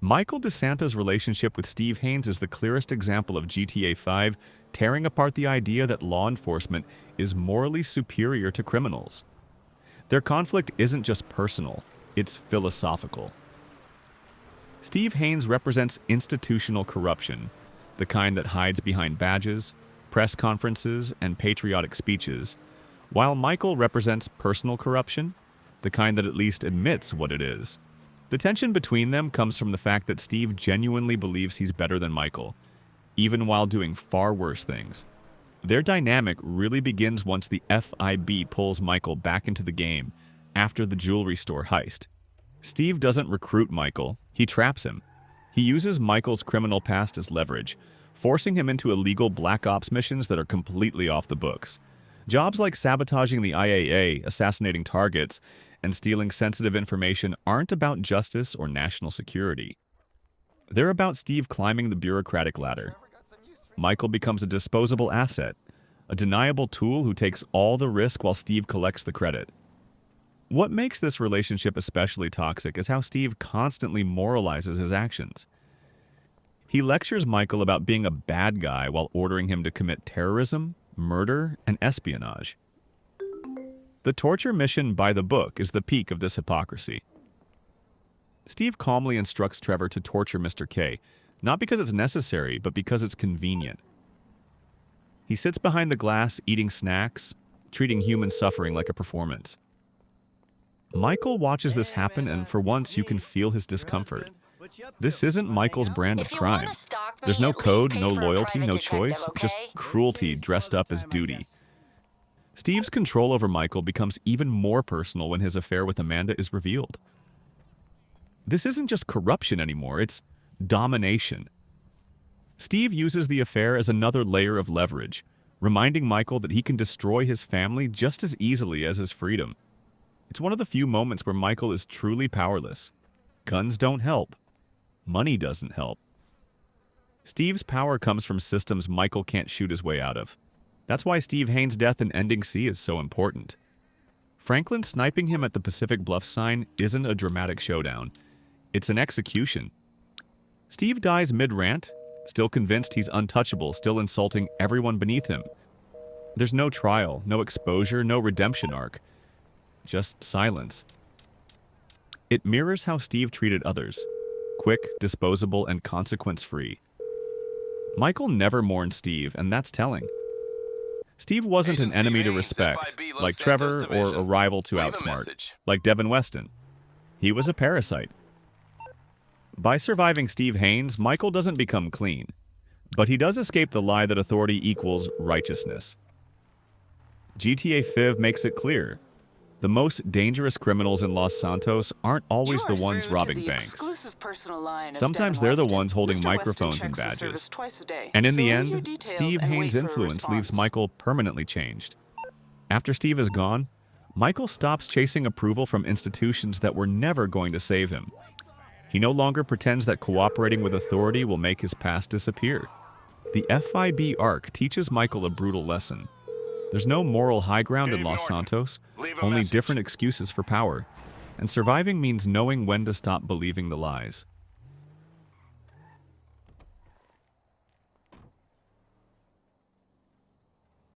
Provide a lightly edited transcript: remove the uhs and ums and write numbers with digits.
Michael DeSanta's relationship with Steve Haines is the clearest example of GTA 5 tearing apart the idea that law enforcement is morally superior to criminals. Their conflict isn't just personal, it's philosophical. Steve Haines represents institutional corruption, the kind that hides behind badges, press conferences, and patriotic speeches, while Michael represents personal corruption, the kind that at least admits what it is. The tension between them comes from the fact that Steve genuinely believes he's better than Michael, even while doing far worse things. Their dynamic really begins once the FIB pulls Michael back into the game after the jewelry store heist. Steve doesn't recruit Michael, he traps him. He uses Michael's criminal past as leverage, forcing him into illegal Black Ops missions that are completely off the books. Jobs like sabotaging the IAA, assassinating targets, and stealing sensitive information aren't about justice or national security. They're about Steve climbing the bureaucratic ladder. Michael becomes a disposable asset, a deniable tool who takes all the risk while Steve collects the credit. What makes this relationship especially toxic is how Steve constantly moralizes his actions. He lectures Michael about being a bad guy while ordering him to commit terrorism, murder, and espionage. The torture mission by the book is the peak of this hypocrisy. Steve calmly instructs Trevor to torture Mr. K, not because it's necessary, but because it's convenient. He sits behind the glass eating snacks, treating human suffering like a performance. Michael watches this happen, and for once you can feel his discomfort. This isn't Michael's brand of crime. There's no code, no loyalty, no choice, just cruelty dressed up as duty. Steve's control over Michael becomes even more personal when his affair with Amanda is revealed. This isn't just corruption anymore, it's domination. Steve uses the affair as another layer of leverage, reminding Michael that he can destroy his family just as easily as his freedom. It's one of the few moments where Michael is truly powerless. Guns don't help. Money doesn't help. Steve's power comes from systems Michael can't shoot his way out of. That's why Steve Haines' death in Ending C is so important. Franklin sniping him at the Pacific Bluffs sign isn't a dramatic showdown. It's an execution. Steve dies mid-rant, still convinced he's untouchable, still insulting everyone beneath him. There's no trial, no exposure, no redemption arc. Just silence. It mirrors how Steve treated others. Quick, disposable, and consequence-free. Michael never mourned Steve, and that's telling. Steve wasn't an enemy to respect, like Trevor, or a rival to outsmart, like Devin Weston. He was a parasite. By surviving Steve Haines, Michael doesn't become clean, but he does escape the lie that authority equals righteousness. GTA 5 makes it clear. The most dangerous criminals in Los Santos aren't always the ones robbing banks. Sometimes they're the ones holding microphones and badges. And in the end, Steve Haines' influence leaves Michael permanently changed. After Steve is gone, Michael stops chasing approval from institutions that were never going to save him. He no longer pretends that cooperating with authority will make his past disappear. The FIB arc teaches Michael a brutal lesson. There's no moral high ground in Los Santos, only different excuses for power. And surviving means knowing when to stop believing the lies.